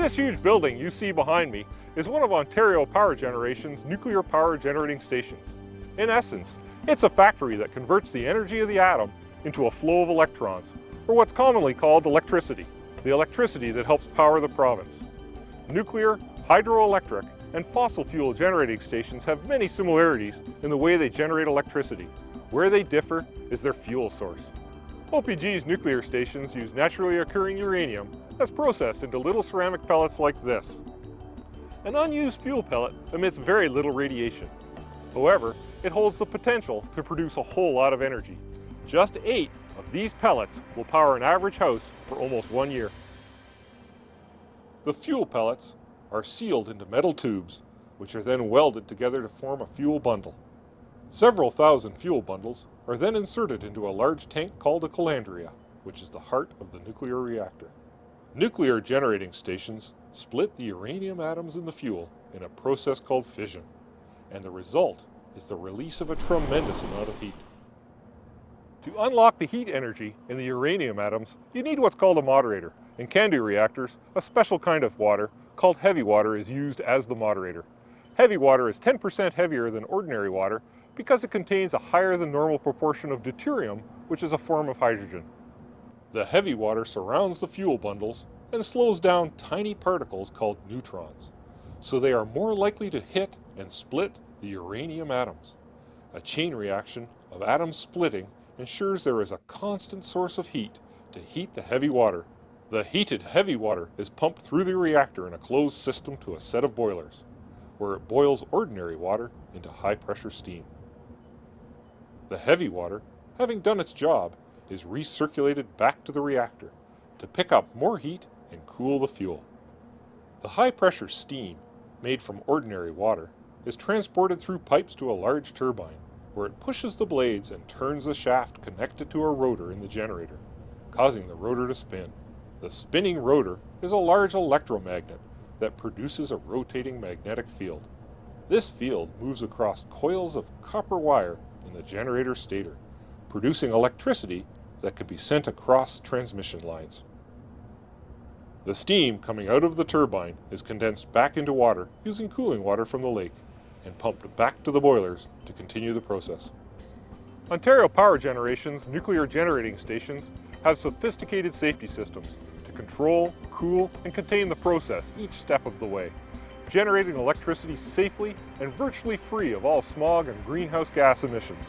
This huge building you see behind me is one of Ontario Power Generation's nuclear power generating stations. In essence, it's a factory that converts the energy of the atom into a flow of electrons, or what's commonly called electricity, the electricity that helps power the province. Nuclear, hydroelectric, and fossil fuel generating stations have many similarities in the way they generate electricity. Where they differ is their fuel source. OPG's nuclear stations use naturally occurring uranium that's processed into little ceramic pellets like this. An unused fuel pellet emits very little radiation. However, it holds the potential to produce a whole lot of energy. Just 8 of these pellets will power an average house for almost 1 year. The fuel pellets are sealed into metal tubes, which are then welded together to form a fuel bundle. Several thousand fuel bundles are then inserted into a large tank called a calandria, which is the heart of the nuclear reactor. Nuclear generating stations split the uranium atoms in the fuel in a process called fission, and the result is the release of a tremendous amount of heat. To unlock the heat energy in the uranium atoms, you need what's called a moderator. In CANDU reactors, a special kind of water called heavy water is used as the moderator. Heavy water is 10% heavier than ordinary water because it contains a higher than normal proportion of deuterium, which is a form of hydrogen. The heavy water surrounds the fuel bundles and slows down tiny particles called neutrons, so they are more likely to hit and split the uranium atoms. A chain reaction of atoms splitting ensures there is a constant source of heat to heat the heavy water. The heated heavy water is pumped through the reactor in a closed system to a set of boilers, where it boils ordinary water into high-pressure steam. The heavy water, having done its job, is recirculated back to the reactor to pick up more heat and cool the fuel. The high-pressure steam, made from ordinary water, is transported through pipes to a large turbine, where it pushes the blades and turns the shaft connected to a rotor in the generator, causing the rotor to spin. The spinning rotor is a large electromagnet that produces a rotating magnetic field. This field moves across coils of copper wire in the generator stator, producing electricity that can be sent across transmission lines. The steam coming out of the turbine is condensed back into water using cooling water from the lake and pumped back to the boilers to continue the process. Ontario Power Generation's nuclear generating stations have sophisticated safety systems to control, cool, and contain the process each step of the way, generating electricity safely and virtually free of all smog and greenhouse gas emissions.